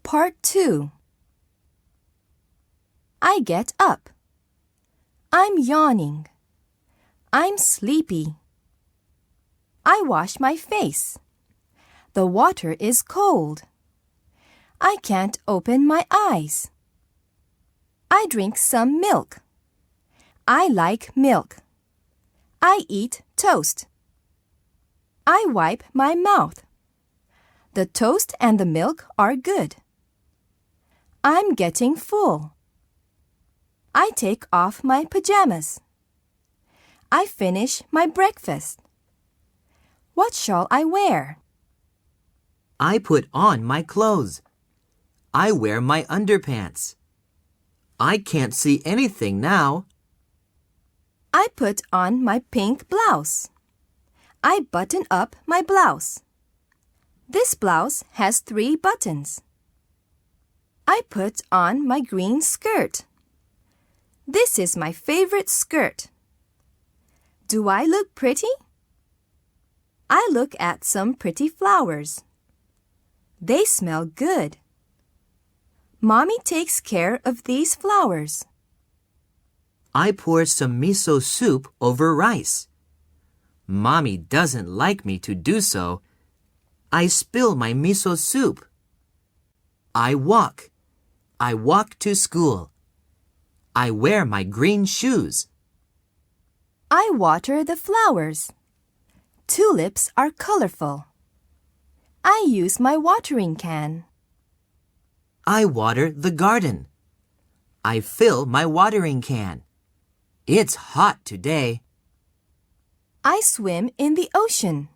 Part 2. I get up. I'm yawning. I'm sleepy. I wash my face. The water is cold. I can't open my eyes. I drink some milk. I like milk. I eat toast. I wipe my mouth. The toast and the milk are good. I'm getting full. I take off my pajamas. I finish my breakfast. What shall I wear? I put on my clothes. I wear my underpants. I can't see anything now. I put on my pink blouse. I button up my blouse. This blouse has 3 buttons. I put on my green skirt. This is my favorite skirt. Do I look pretty? I look at some pretty flowers. They smell good. Mommy takes care of these flowers. I pour some miso soup over rice. Mommy doesn't like me to do so. I spill my miso soup. I walk. I walk to school. I wear my green shoes. I water the flowers. Tulips are colorful. I use my watering can. I water the garden. I fill my watering can. It's hot today. I swim in the ocean.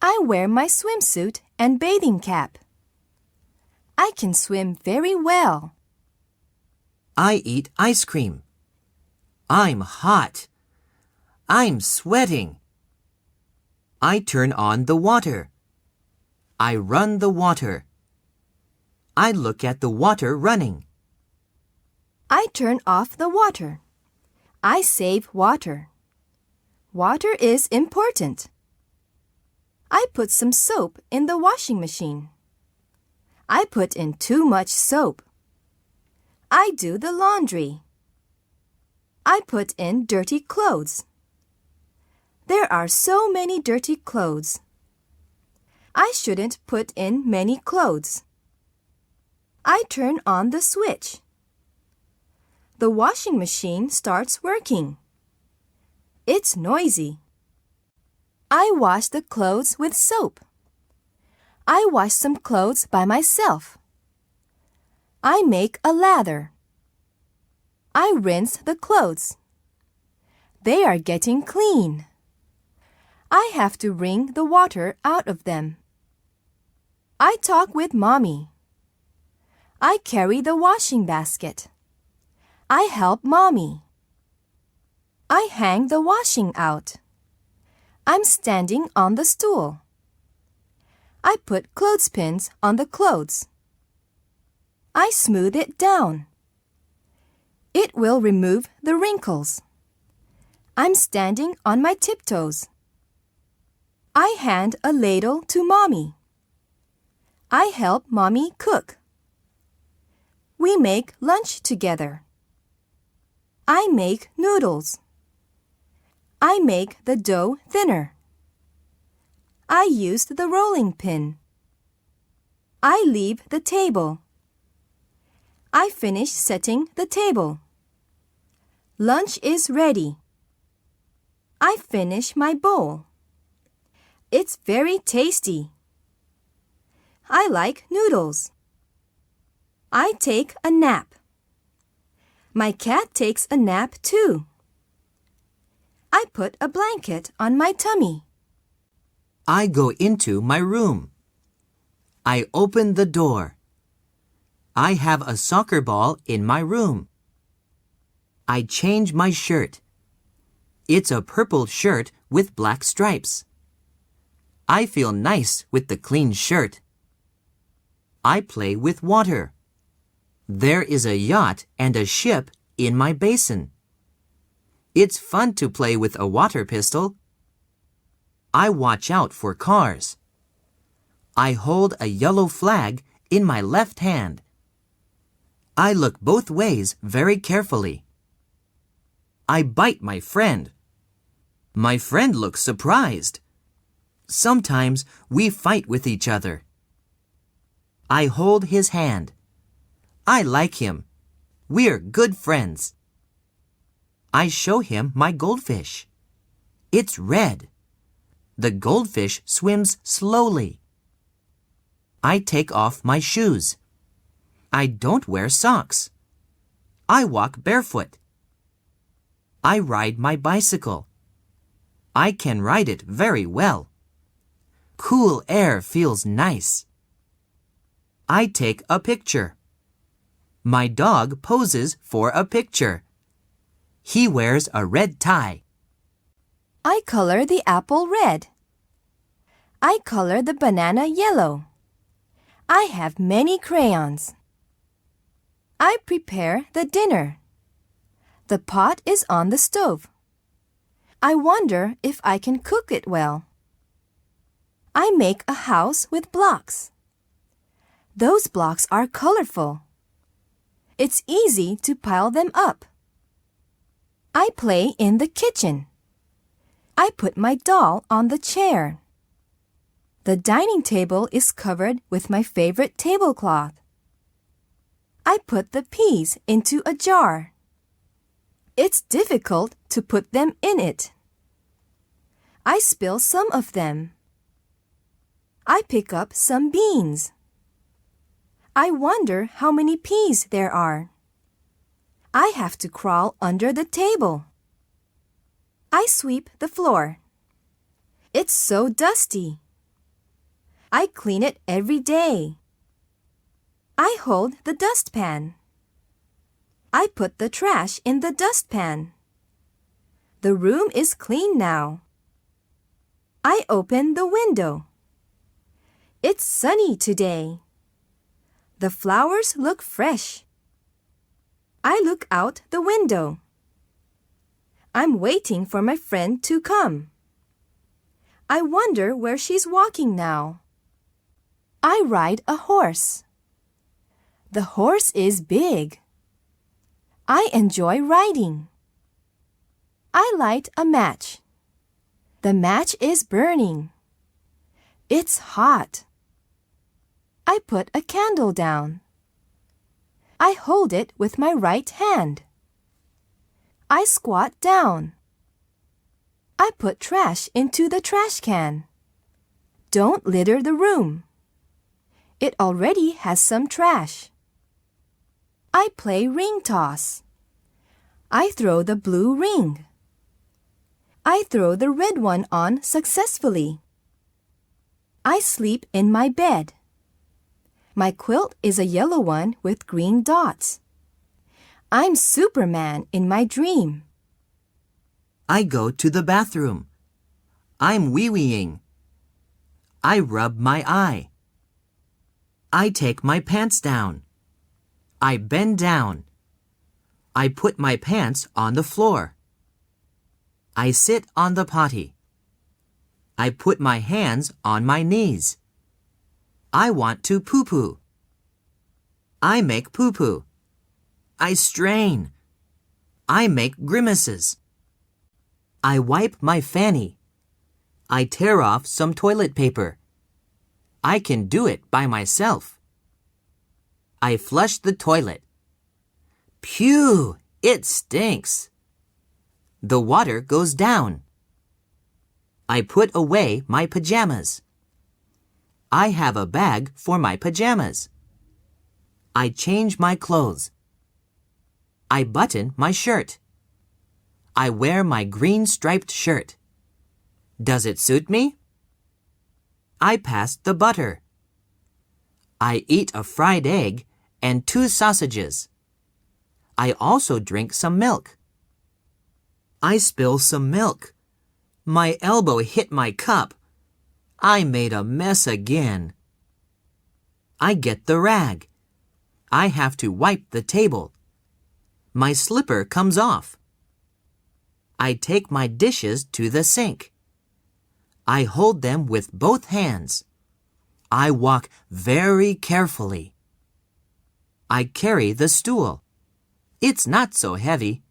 I wear my swimsuit and bathing cap. I can swim very well. I eat ice cream. I'm hot. I'm sweating. I turn on the water. I run the water. I look at the water running. I turn off the water. I save water. Water is important. I put some soap in the washing machine. I put in too much soap. I do the laundry. I put in dirty clothes. There are so many dirty clothes. I shouldn't put in many clothes. I turn on the switch. The washing machine starts working. It's noisy. I wash the clothes with soap. I wash some clothes by myself. I make a lather. I rinse the clothes. They are getting clean. I have to wring the water out of them. I talk with Mommy. I carry the washing basket. I help Mommy. I hang the washing out. I'm standing on the stool. I put clothespins on the clothes. I smooth it down. It will remove the wrinkles. I'm standing on my tiptoes. I hand a ladle to Mommy. I help Mommy cook. We make lunch together. I make noodles. I make the dough thinner. I used the rolling pin. I leave the table. I finish setting the table. Lunch is ready. I finish my bowl. It's very tasty. I like noodles. I take a nap. My cat takes a nap too. I put a blanket on my tummy. I go into my room. I open the door. I have a soccer ball in my room. I change my shirt. It's a purple shirt with black stripes. I feel nice with the clean shirt. I play with water. There is a yacht and a ship in my basin. It's fun to play with a water pistol. I watch out for cars. I hold a yellow flag in my left hand. I look both ways very carefully. I bite my friend. My friend looks surprised. Sometimes we fight with each other. I hold his hand. I like him. We're good friends. I show him my goldfish. It's red. The goldfish swims slowly. I take off my shoes. I don't wear socks. I walk barefoot. I ride my bicycle. I can ride it very well. Cool air feels nice. I take a picture. My dog poses for a picture. He wears a red tie. I color the apple red. I color the banana yellow. I have many crayons. I prepare the dinner. The pot is on the stove. I wonder if I can cook it well. I make a house with blocks. Those blocks are colorful. It's easy to pile them up. I play in the kitchen. I put my doll on the chair. The dining table is covered with my favorite tablecloth. I put the peas into a jar. It's difficult to put them in it. I spill some of them. I pick up some beans. I wonder how many peas there are. I have to crawl under the table. I sweep the floor. It's so dusty. I clean it every day. I hold the dustpan. I put the trash in the dustpan. The room is clean now. I open the window. It's sunny today. The flowers look fresh. I look out the window. I'm waiting for my friend to come. I wonder where she's walking now. I ride a horse. The horse is big. I enjoy riding. I light a match. The match is burning. It's hot. I put a candle down. I hold it with my right hand. I squat down. I put trash into the trash can. Don't litter the room. It already has some trash. I play ring toss. I throw the blue ring. I throw the red one on successfully. I sleep in my bed. My quilt is a yellow one with green dots. I'm Superman in my dream. I go to the bathroom. I'm wee-weeing. I rub my eye. I take my pants down. I bend down. I put my pants on the floor. I sit on the potty. I put my hands on my knees. I want to poo-poo. I make poo-poo. I strain. I make grimaces. I wipe my fanny. I tear off some toilet paper. I can do it by myself. I flush the toilet. Phew! It stinks. The water goes down. I put away my pajamas. I have a bag for my pajamas. I change my clothes. I button my shirt. I wear my green striped shirt. Does it suit me? I pass the butter. I eat a fried egg and 2 sausages. I also drink some milk. I spill some milk. My elbow hit my cup. I made a mess again. I get the rag. I have to wipe the table. My slipper comes off. I take my dishes to the sink. I hold them with both hands. I walk very carefully. I carry the stool. It's not so heavy.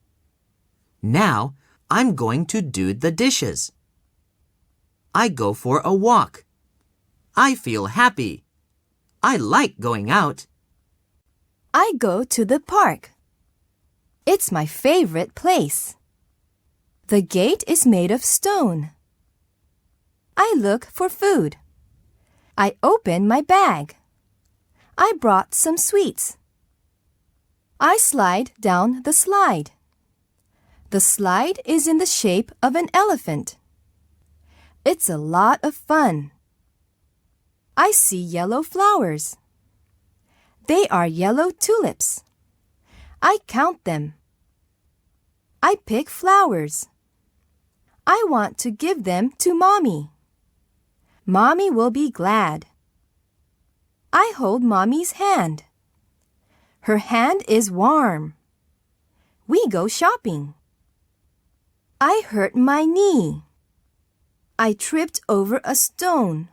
Now, I'm going to do the dishes. I go for a walk. I feel happy. I like going out. I go to the park. It's my favorite place. The gate is made of stone. I look for food. I open my bag. I brought some sweets. I slide down the slide. The slide is in the shape of an elephant. It's a lot of fun. I see yellow flowers. They are yellow tulips. I count them. I pick flowers. I want to give them to Mommy. Mommy will be glad. I hold Mommy's hand. Her hand is warm. We go shopping. I hurt my knee. I tripped over a stone.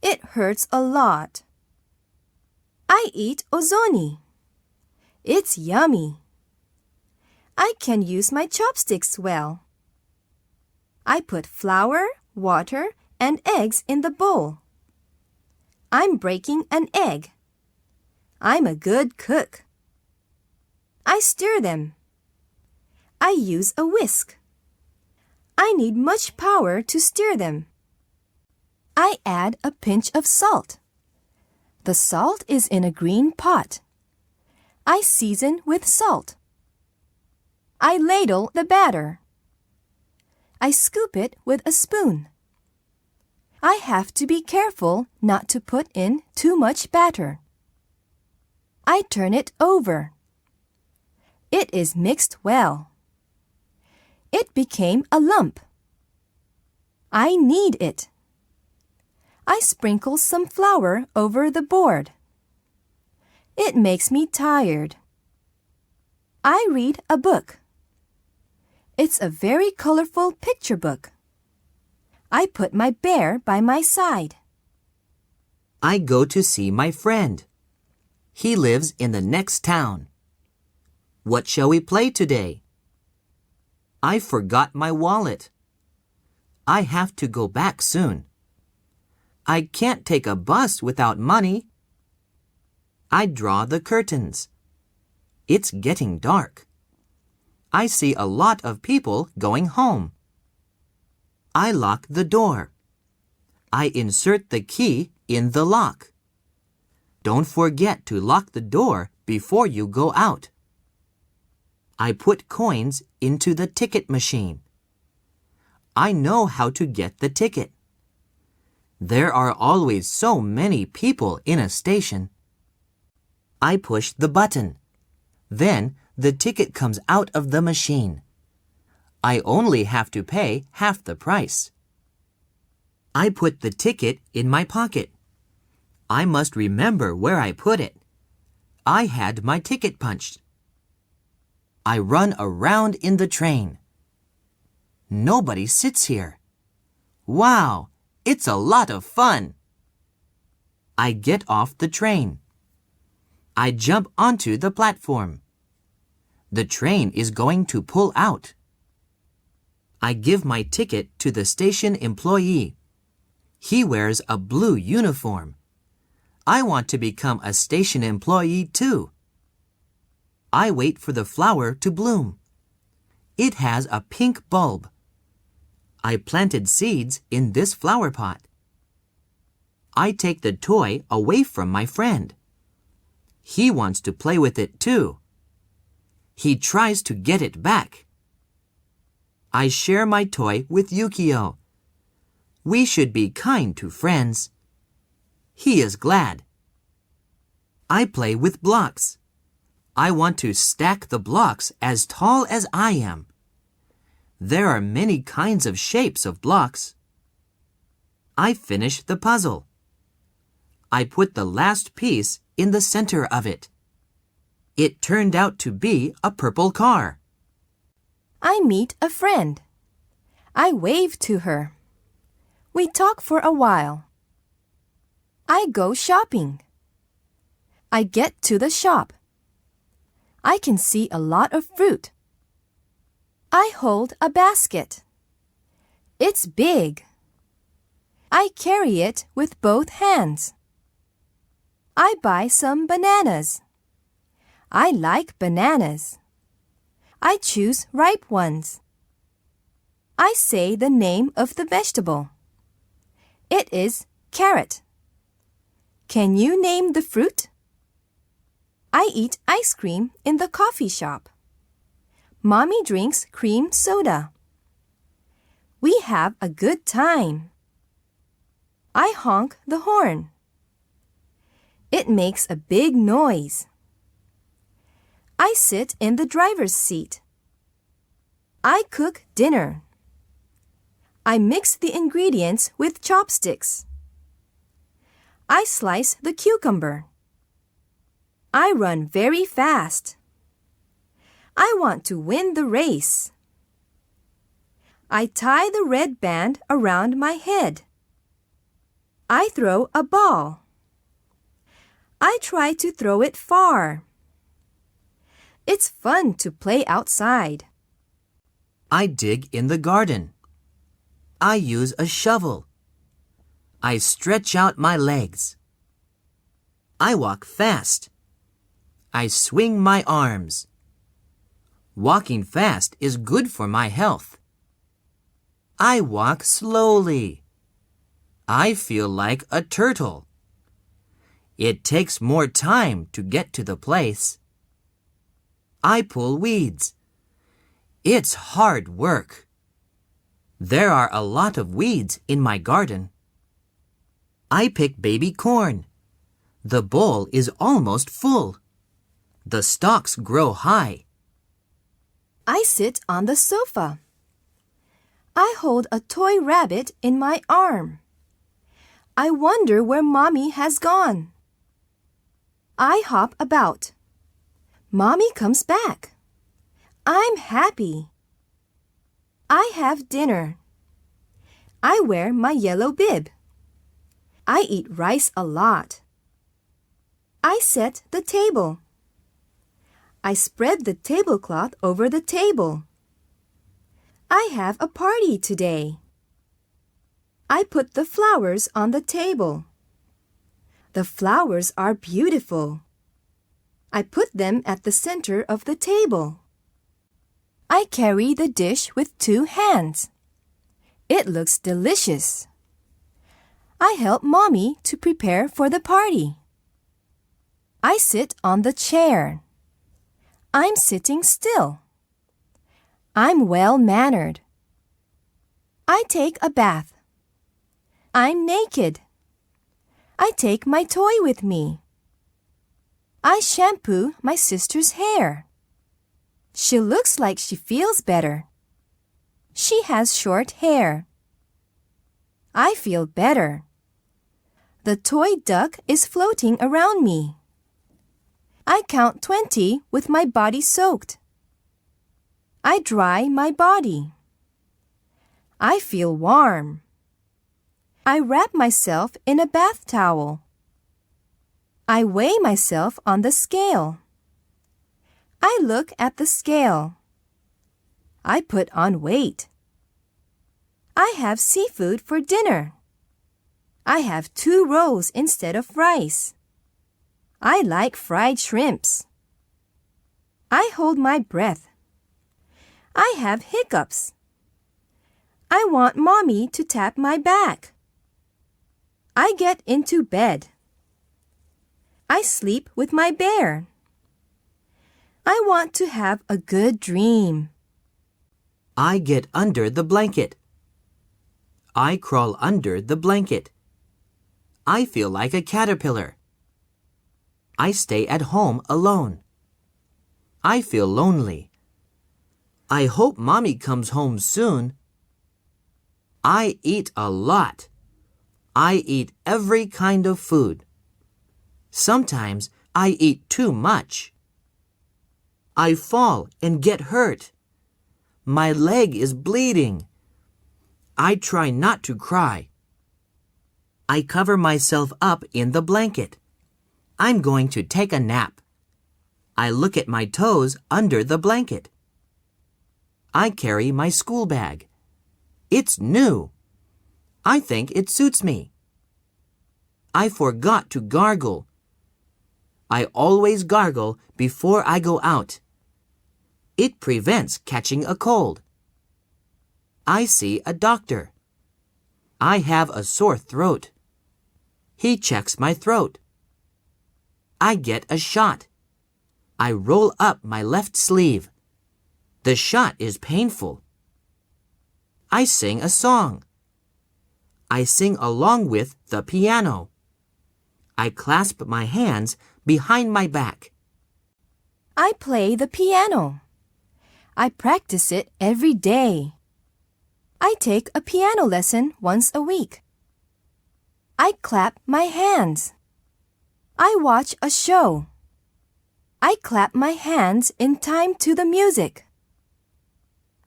It hurts a lot. I eat ozoni. It's yummy. I can use my chopsticks well. I put flour, water, and eggs in the bowl. I'm breaking an egg. I'm a good cook. I stir them. I use a whisk. I need much power to stir them. I add a pinch of salt. The salt is in a green pot. I season with salt. I ladle the batter. I scoop it with a spoon. I have to be careful not to put in too much batter. I turn it over. It is mixed well. It became a lump. I knead it. I sprinkle some flour over the board. It makes me tired. I read a book. It's a very colorful picture book. I put my bear by my side. I go to see my friend. He lives in the next town. What shall we play today? I forgot my wallet. I have to go back soon. I can't take a bus without money. I draw the curtains. It's getting dark. I see a lot of people going home. I lock the door. I insert the key in the lock. Don't forget to lock the door before you go out. I put coins into the ticket machine. I know how to get the ticket. There are always so many people in a station. I push the button. Then the ticket comes out of the machine. I only have to pay half the price. I put the ticket in my pocket. I must remember where I put it. I had my ticket punched. I run around in the train. Nobody sits here. Wow, it's a lot of fun. I get off the train. I jump onto the platform. The train is going to pull out. I give my ticket to the station employee. He wears a blue uniform. I want to become a station employee too. I wait for the flower to bloom. It has a pink bulb. I planted seeds in this flower pot. I take the toy away from my friend. He wants to play with it too. He tries to get it back. I share my toy with Yukio. We should be kind to friends. He is glad. I play with blocks. I want to stack the blocks as tall as I am. There are many kinds of shapes of blocks. I finish the puzzle. I put the last piece in the center of it. It turned out to be a purple car. I meet a friend. I wave to her. We talk for a while. I go shopping. I get to the shop. I can see a lot of fruit. I hold a basket. It's big. I carry it with both hands. I buy some bananas. I like bananas. I choose ripe ones. I say the name of the vegetable. It is carrot. Can you name the fruit? I eat ice cream in the coffee shop. Mommy drinks cream soda. We have a good time. I honk the horn. It makes a big noise. I sit in the driver's seat. I cook dinner. I mix the ingredients with chopsticks. I slice the cucumber. I run very fast. I want to win the race. I tie the red band around my head. I throw a ball. I try to throw it far. It's fun to play outside. I dig in the garden. I use a shovel. I stretch out my legs. I walk fast. I swing my arms. Walking fast is good for my health. I walk slowly. I feel like a turtle. It takes more time to get to the place. I pull weeds. It's hard work. There are a lot of weeds in my garden. I pick baby corn. The bowl is almost full. The stalks grow high. I sit on the sofa. I hold a toy rabbit in my arm. I wonder where Mommy has gone. I hop about. Mommy comes back. I'm happy. I have dinner. I wear my yellow bib. I eat rice a lot. I set the table. I spread the tablecloth over the table. I have a party today. I put the flowers on the table. The flowers are beautiful. I put them at the center of the table. I carry the dish with 2 hands. It looks delicious. I help Mommy to prepare for the party. I sit on the chair. I'm sitting still. I'm well-mannered. I take a bath. I'm naked. I take my toy with me. I shampoo my sister's hair. She looks like she feels better. She has short hair. I feel better. The toy duck is floating around me. I count 20 with my body soaked. I dry my body. I feel warm. I wrap myself in a bath towel. I weigh myself on the scale. I look at the scale. I put on weight. I have seafood for dinner. I have 2 rolls instead of rice. I like fried shrimps. I hold my breath. I have hiccups. I want Mommy to tap my back. I get into bed. I sleep with my bear. I want to have a good dream. I get under the blanket. I crawl under the blanket. I feel like a caterpillar. I stay at home alone. I feel lonely. I hope Mommy comes home soon. I eat a lot. I eat every kind of food. Sometimes I eat too much. I fall and get hurt. My leg is bleeding. I try not to cry. I cover myself up in the blanket. I'm going to take a nap. I look at my toes under the blanket. I carry my school bag. It's new. I think it suits me. I forgot to gargle. I always gargle before I go out. It prevents catching a cold. I see a doctor. I have a sore throat. He checks my throat. I get a shot. I roll up my left sleeve. The shot is painful. I sing a song. I sing along with the piano. I clasp my hands behind my back. I play the piano. I practice it every day. I take a piano lesson once a week. I clap my hands. I watch a show. I clap my hands in time to the music.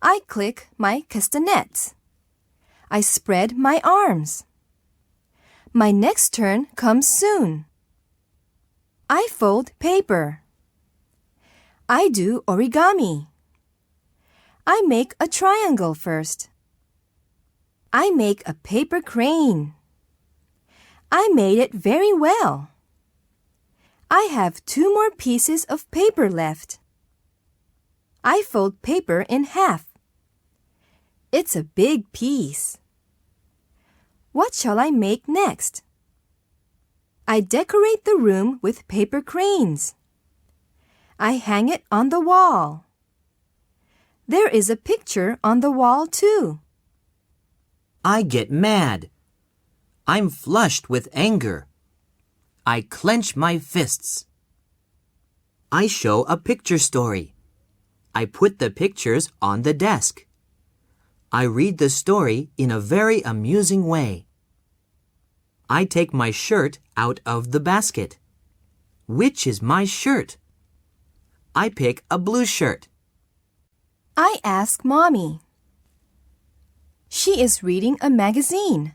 I click my castanets. I spread my arms. My next turn comes soon. I fold paper. I do origami. I make a triangle first. I make a paper crane. I made it very well. I have 2 more pieces of paper left. I fold paper in half. It's a big piece. What shall I make next? I decorate the room with paper cranes. I hang it on the wall. There is a picture on the wall too. I get mad. I'm flushed with anger. I clench my fists. I show a picture story. I put the pictures on the desk. I read the story in a very amusing way. I take my shirt out of the basket. Which is my shirt? I pick a blue shirt. I ask Mommy. She is reading a magazine.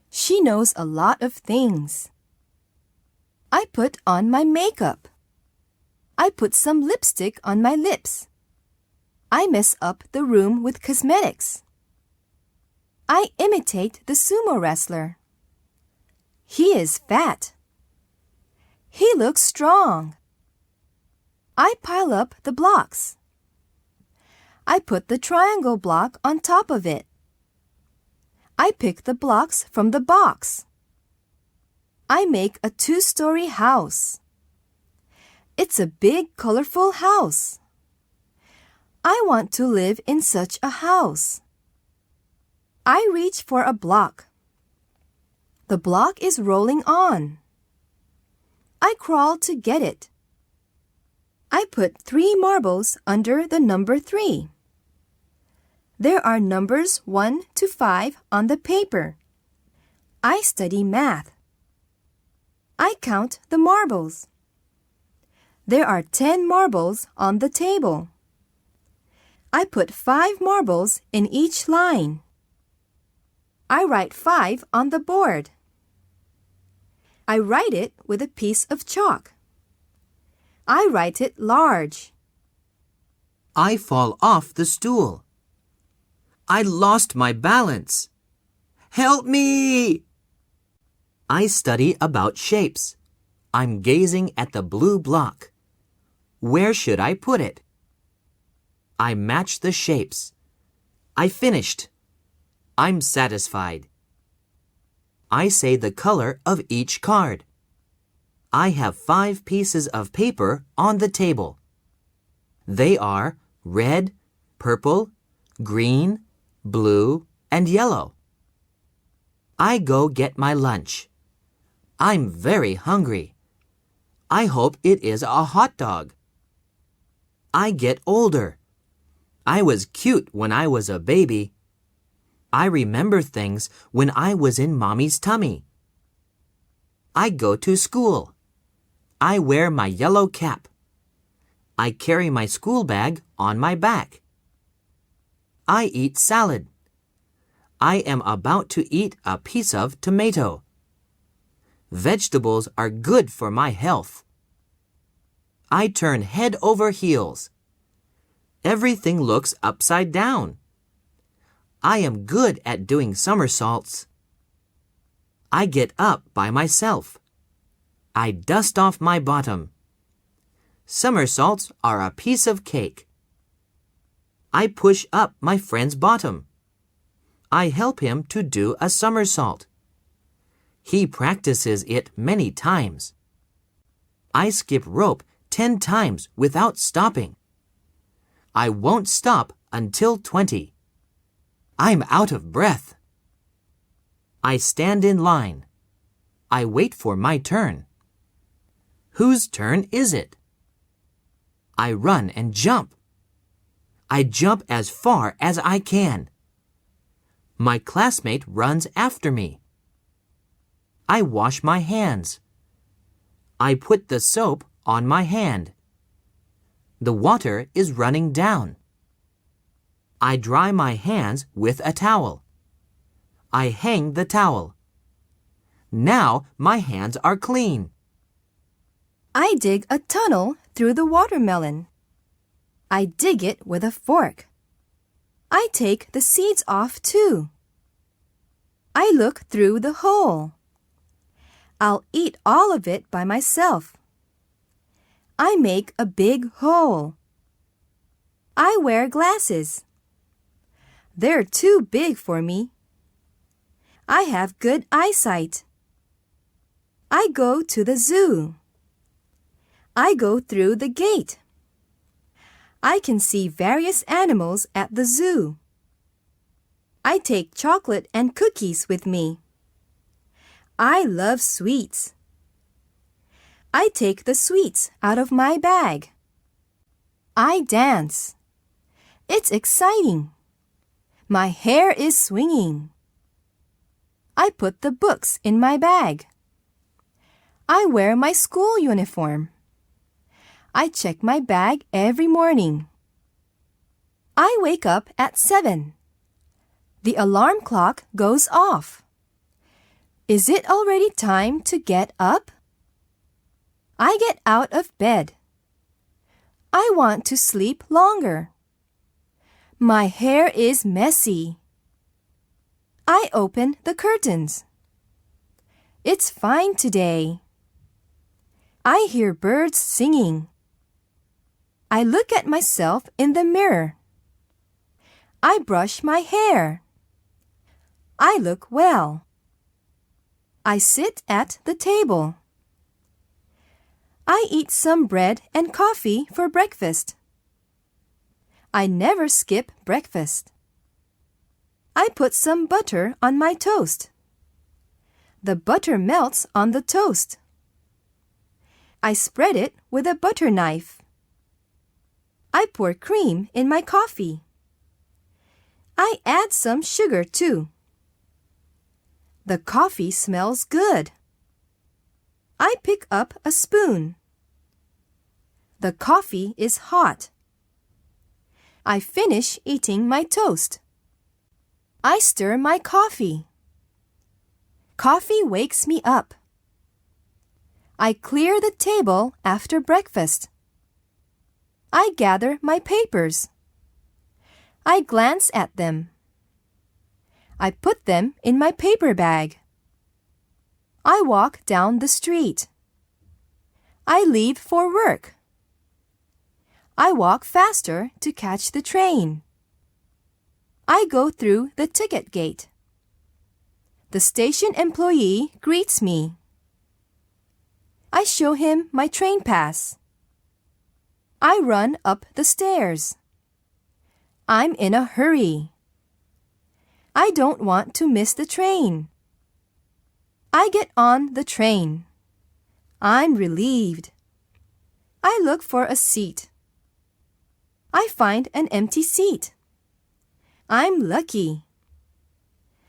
She knows a lot of things. I put on my makeup. I put some lipstick on my lips. I mess up the room with cosmetics. I imitate the sumo wrestler. He is fat. He looks strong. I pile up the blocks. I put the triangle block on top of it. I pick the blocks from the box. I make a 2-story house. It's a big, colorful house. I want to live in such a house. I reach for a block. The block is rolling on. I crawl to get it. I put 3 marbles under the number 3. There are numbers 1 to 5 on the paper. I study math. I count the marbles. There are 10 marbles on the table. I put 5 marbles in each line. I write 5 on the board. I write it with a piece of chalk. I write it large. I fall off the stool. I lost my balance. Help me! I study about shapes. I'm gazing at the blue block. Where should I put it? I match the shapes. I finished. I'm satisfied. I say the color of each card. I have 5 pieces of paper on the table. They are red, purple, green, blue, and yellow. I go get my lunch. I'm very hungry. I hope it is a hot dog. I get older. I was cute when I was a baby. I remember things when I was in Mommy's tummy. I go to school. I wear my yellow cap. I carry my school bag on my back. I eat salad. I am about to eat a piece of tomato. Vegetables are good for my health. I turn head over heels. Everything looks upside down. I am good at doing somersaults. I get up by myself. I dust off my bottom. Somersaults are a piece of cake. I push up my friend's bottom. I help him to do a somersault. He practices it many times. I skip rope 10 times without stopping. I won't stop until 20. I'm out of breath. I stand in line. I wait for my turn. Whose turn is it? I run and jump. I jump as far as I can. My classmate runs after me. I wash my hands. I put the soap on my hand. The water is running down. I dry my hands with a towel. I hang the towel. Now my hands are clean. I dig a tunnel through the watermelon. I dig it with a fork. I take the seeds off too. I look through the hole. I'll eat all of it by myself. I make a big hole. I wear glasses. They're too big for me. I have good eyesight. I go to the zoo. I go through the gate. I can see various animals at the zoo. I take chocolate and cookies with me. I love sweets. I take the sweets out of my bag. I dance. It's exciting. My hair is swinging. I put the books in my bag. I wear my school uniform. I check my bag every morning. I wake up at 7. The alarm clock goes off. Is it already time to get up? I get out of bed. I want to sleep longer. My hair is messy. I open the curtains. It's fine today. I hear birds singing. I look at myself in the mirror. I brush my hair. I look well. I sit at the table. I eat some bread and coffee for breakfast. I never skip breakfast. I put some butter on my toast. The butter melts on the toast. I spread it with a butter knife. I pour cream in my coffee. I add some sugar too. The coffee smells good. I pick up a spoon. The coffee is hot. I finish eating my toast. I stir my coffee. Coffee wakes me up. I clear the table after breakfast. I gather my papers. I glance at them. I put them in my paper bag. I walk down the street. I leave for work. I walk faster to catch the train. I go through the ticket gate. The station employee greets me. I show him my train pass. I run up the stairs. I'm in a hurry. I don't want to miss the train. I get on the train. I'm relieved. I look for a seat. I find an empty seat. I'm lucky.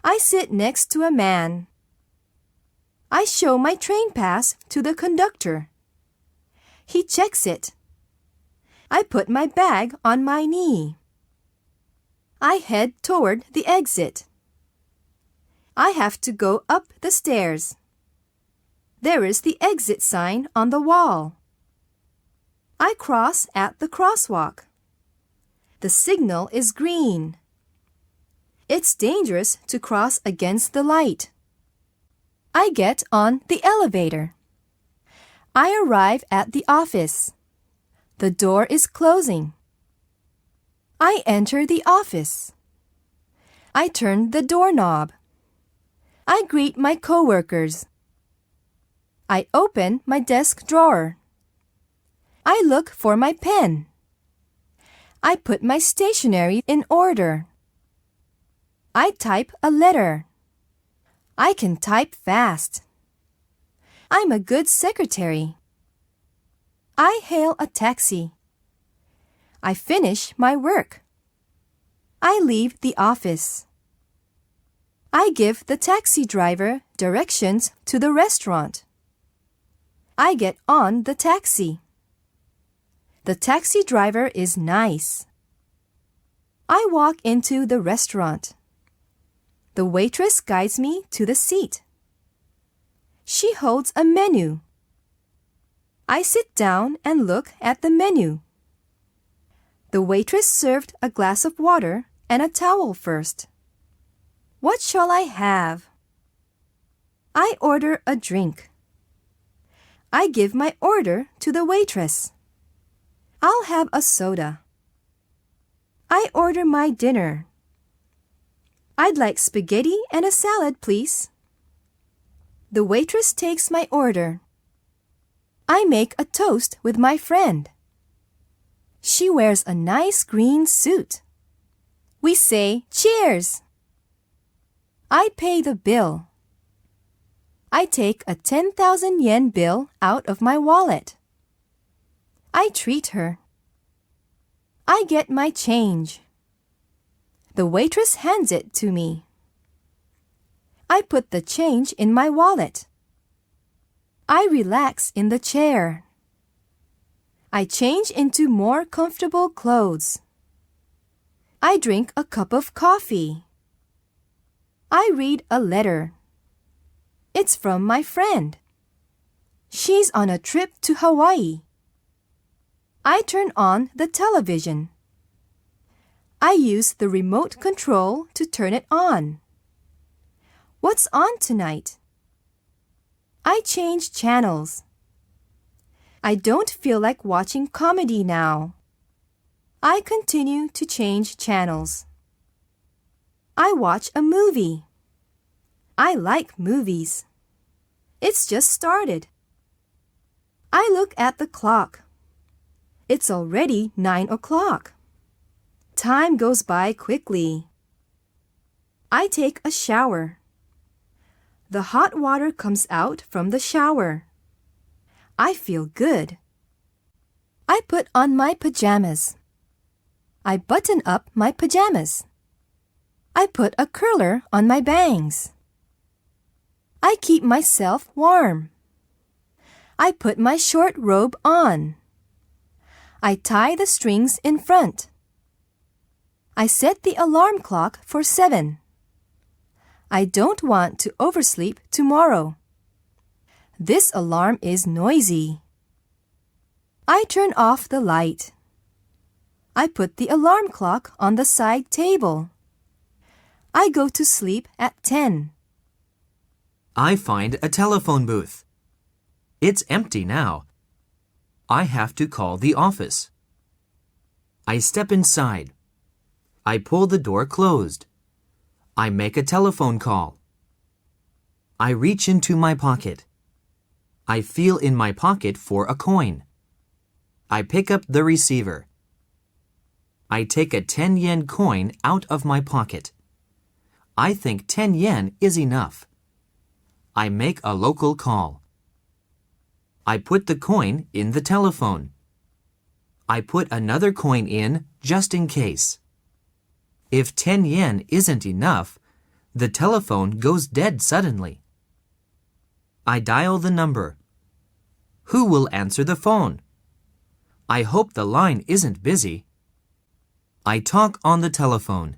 I sit next to a man. I show my train pass to the conductor. He checks it. I put my bag on my knee. I head toward the exit. I have to go up the stairs. There is the exit sign on the wall. I cross at the crosswalk. The signal is green. It's dangerous to cross against the light. I get on the elevator. I arrive at the office. The door is closing. I enter the office. I turn the doorknob. I greet my coworkers. I open my desk drawer. I look for my pen. I put my stationery in order. I type a letter. I can type fast. I'm a good secretary. I hail a taxi. I finish my work. I leave the office. I give the taxi driver directions to the restaurant. I get on the taxi. The taxi driver is nice. I walk into the restaurant. The waitress guides me to the seat. She holds a menu. I sit down and look at the menu. The waitress served a glass of water and a towel first. What shall I have? I order a drink. I give my order to the waitress. I'll have a soda. I order my dinner. I'd like spaghetti and a salad, please. The waitress takes my order. I make a toast with my friend. She wears a nice green suit. We say, "Cheers!" I pay the bill. I take a 10,000 yen bill out of my wallet. I treat her. I get my change. The waitress hands it to me. I put the change in my wallet. I relax in the chair. I change into more comfortable clothes. I drink a cup of coffee. I read a letter. It's from my friend. She's on a trip to Hawaii. I turn on the television. I use the remote control to turn it on. What's on tonight? I change channels. I don't feel like watching comedy now. I continue to change channels. I watch a movie. I like movies. It's just started. I look at the clock. It's already 9 o'clock. Time goes by quickly. I take a shower. The hot water comes out from the shower. I feel good. I put on my pajamas. I button up my pajamas. I put a curler on my bangs. I keep myself warm. I put my short robe on. I tie the strings in front. I set the alarm clock for 7. I don't want to oversleep tomorrow. This alarm is noisy. I turn off the light. I put the alarm clock on the side table. I go to sleep at 10. I find a telephone booth. It's empty now. I have to call the office. I step inside. I pull the door closed. I make a telephone call. I reach into my pocket. I feel in my pocket for a coin. I pick up the receiver. I take a 10 yen coin out of my pocket. I think 10 yen is enough. I make a local call. I put the coin in the telephone. I put another coin in just in case. If 10 yen isn't enough, the telephone goes dead suddenly. I dial the number. Who will answer the phone? I hope the line isn't busy. I talk on the telephone.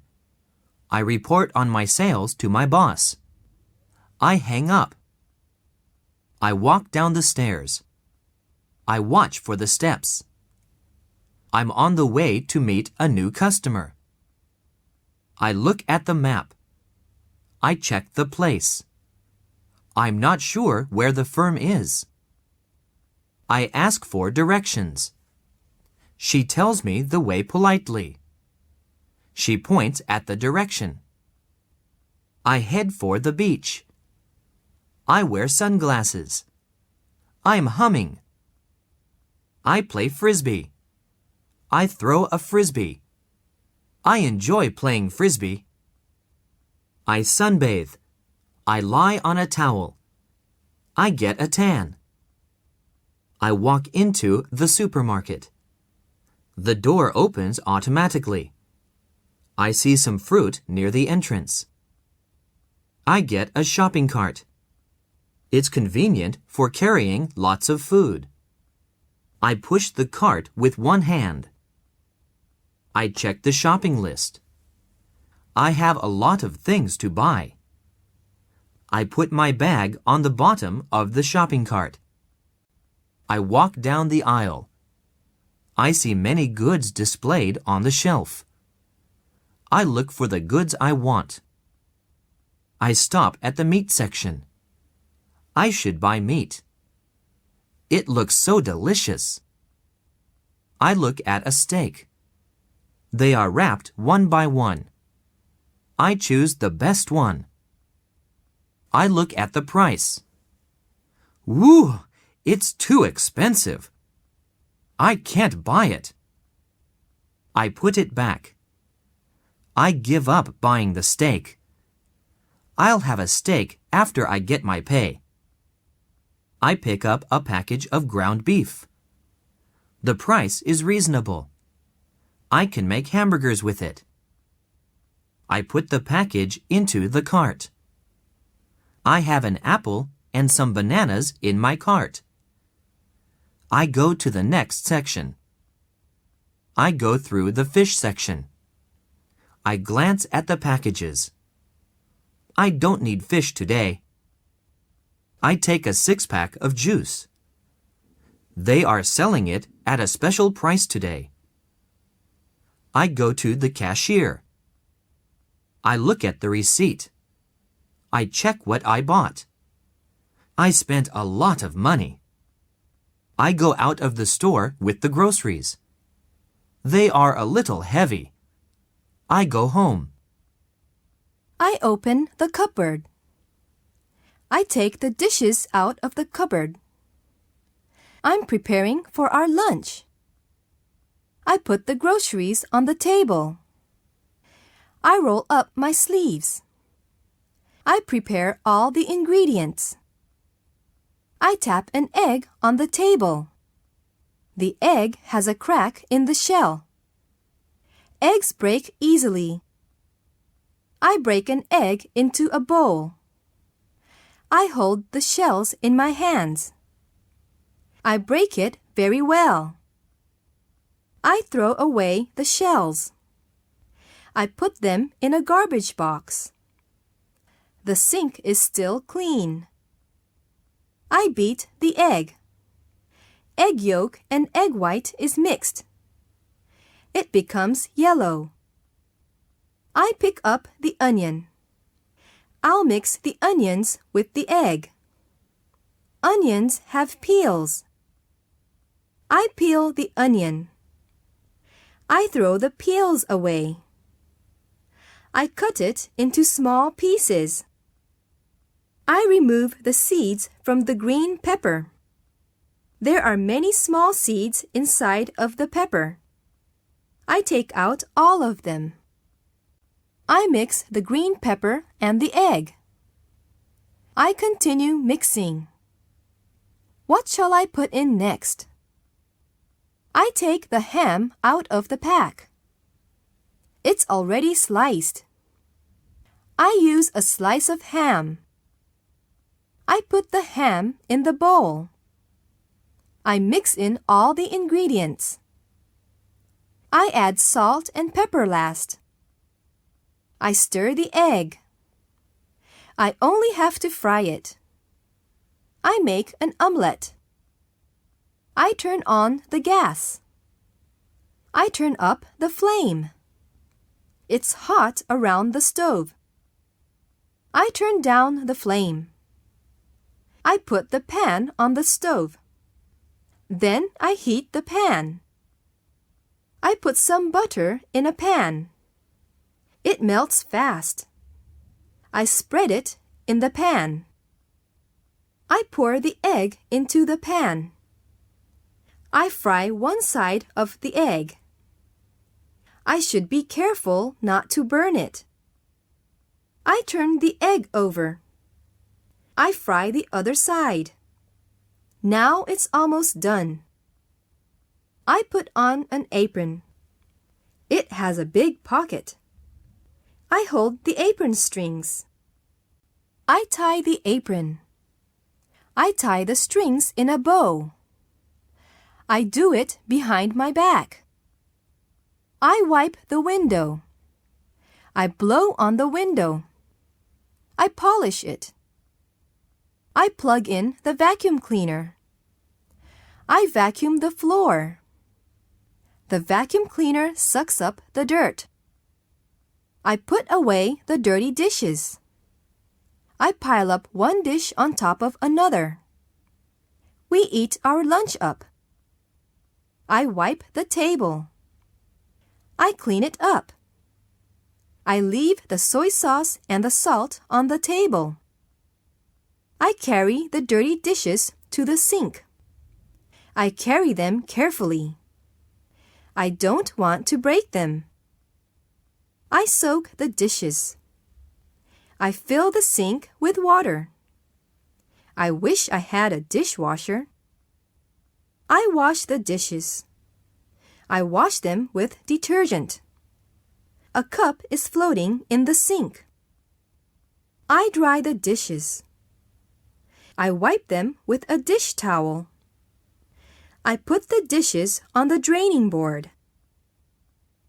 I report on my sales to my boss. I hang up. I walk down the stairs. I watch for the steps. I'm on the way to meet a new customer. I look at the map. I check the place. I'm not sure where the firm is. I ask for directions. She tells me the way politely. She points at the direction. I head for the beach. I wear sunglasses. I'm humming. I play frisbee. I throw a frisbee. I enjoy playing frisbee. I sunbathe. I lie on a towel. I get a tan. I walk into the supermarket. The door opens automatically. I see some fruit near the entrance. I get a shopping cart. It's convenient for carrying lots of food. I push the cart with one hand. I check the shopping list. I have a lot of things to buy. I put my bag on the bottom of the shopping cart. I walk down the aisle. I see many goods displayed on the shelf. I look for the goods I want. I stop at the meat section. I should buy meat. It looks so delicious. I look at a steak. They are wrapped one by one. I choose the best one. I look at the price. Woo! It's too expensive. I can't buy it. I put it back. I give up buying the steak. I'll have a steak after I get my pay. I pick up a package of ground beef. The price is reasonable. I can make hamburgers with it. I put the package into the cart. I have an apple and some bananas in my cart. I go to the next section. I go through the fish section. I glance at the packages. I don't need fish today. I take a 6-pack of juice. They are selling it at a special price today. I go to the cashier. I look at the receipt. I check what I bought. I spent a lot of money. I go out of the store with the groceries. They are a little heavy. I go home. I open the cupboard. I take the dishes out of the cupboard. I'm preparing for our lunch. I put the groceries on the table. I roll up my sleeves. I prepare all the ingredients. I tap an egg on the table. The egg has a crack in the shell. Eggs break easily. I break an egg into a bowl. I hold the shells in my hands. I break it very well. I throw away the shells. I put them in a garbage box. The sink is still clean. I beat the egg. Egg yolk and egg white is mixed. It becomes yellow. I pick up the onion. I'll mix the onions with the egg. Onions have peels. I peel the onion. I throw the peels away. I cut it into small pieces. I remove the seeds from the green pepper. There are many small seeds inside of the pepper. I take out all of them. I mix the green pepper and the egg. I continue mixing. What shall I put in next? I take the ham out of the pack. It's already sliced. I use a slice of ham. I put the ham in the bowl. I mix in all the ingredients. I add salt and pepper last. I stir the egg. I only have to fry it. I make an omelette. I turn on the gas. I turn up the flame. It's hot around the stove. I turn down the flame. I put the pan on the stove. Then I heat the pan. I put some butter in a pan. It melts fast. I spread it in the pan. I pour the egg into the pan. I fry one side of the egg. I should be careful not to burn it. I turn the egg over. I fry the other side. Now it's almost done. I put on an apron. It has a big pocket. I hold the apron strings. I tie the apron. I tie the strings in a bow. I do it behind my back. I wipe the window. I blow on the window. I polish it. I plug in the vacuum cleaner. I vacuum the floor. The vacuum cleaner sucks up the dirt. I put away the dirty dishes. I pile up one dish on top of another. We eat our lunch up. I wipe the table. I clean it up. I leave the soy sauce and the salt on the table. I carry the dirty dishes to the sink. I carry them carefully. I don't want to break them. I soak the dishes. I fill the sink with water. I wish I had a dishwasher. I wash the dishes. I wash them with detergent. A cup is floating in the sink. I dry the dishes. I wipe them with a dish towel. I put the dishes on the draining board.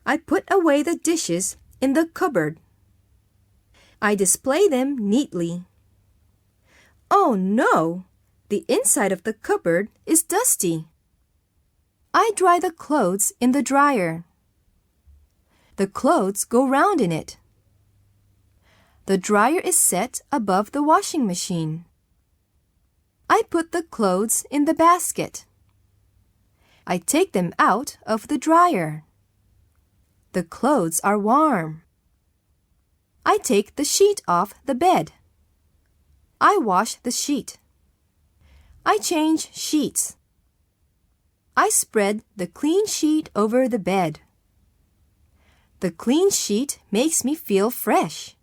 I put away the dishes in the cupboard. I display them neatly. Oh no! The inside of the cupboard is dusty. I dry the clothes in the dryer. The clothes go round in it. The dryer is set above the washing machine. I put the clothes in the basket. I take them out of the dryer. The clothes are warm. I take the sheet off the bed. I wash the sheet. I change sheets. I spread the clean sheet over the bed. The clean sheet makes me feel fresh.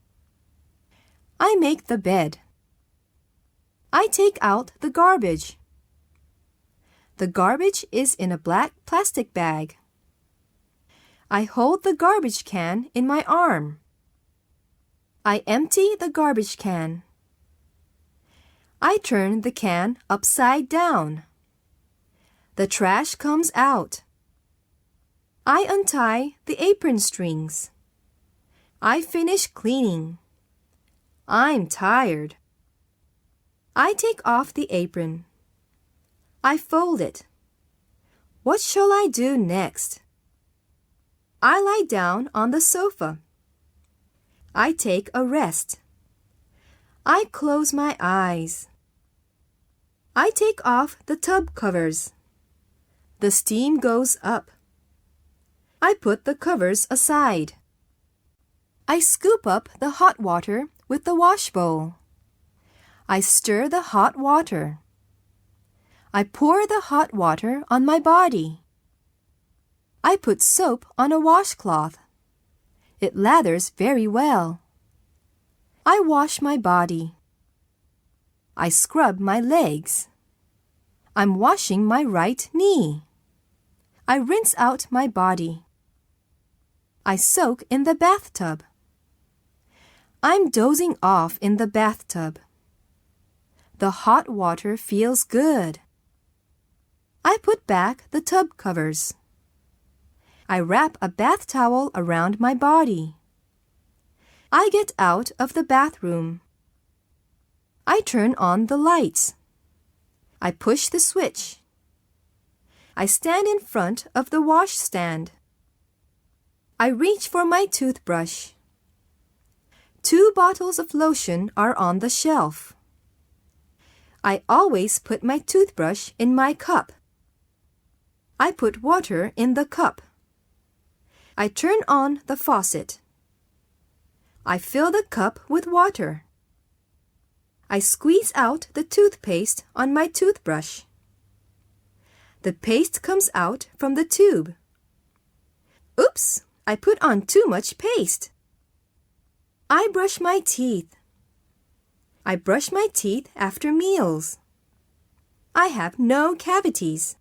I make the bed. I take out the garbage. The garbage is in a black plastic bag. I hold the garbage can in my arm. I empty the garbage can. I turn the can upside down. The trash comes out. I untie the apron strings. I finish cleaning. I'm tired. I take off the apron. I fold it. What shall I do next? I lie down on the sofa. I take a rest. I close my eyes. I take off the tub covers. The steam goes up. I put the covers aside. I scoop up the hot water with the wash bowl. I stir the hot water. I pour the hot water on my body. I put soap on a washcloth. It lathers very well. I wash my body. I scrub my legs. I'm washing my right knee. I rinse out my body. I soak in the bathtub. I'm dozing off in the bathtub. The hot water feels good. I put back the tub covers. I wrap a bath towel around my body. I get out of the bathroom. I turn on the lights. I push the switch. I stand in front of the washstand. I reach for my toothbrush. 2 bottles of lotion are on the shelf. I always put my toothbrush in my cup. I put water in the cup. I turn on the faucet. I fill the cup with water. I squeeze out the toothpaste on my toothbrush. The paste comes out from the tube. Oops, I put on too much paste. I brush my teeth. I brush my teeth after meals. I have no cavities.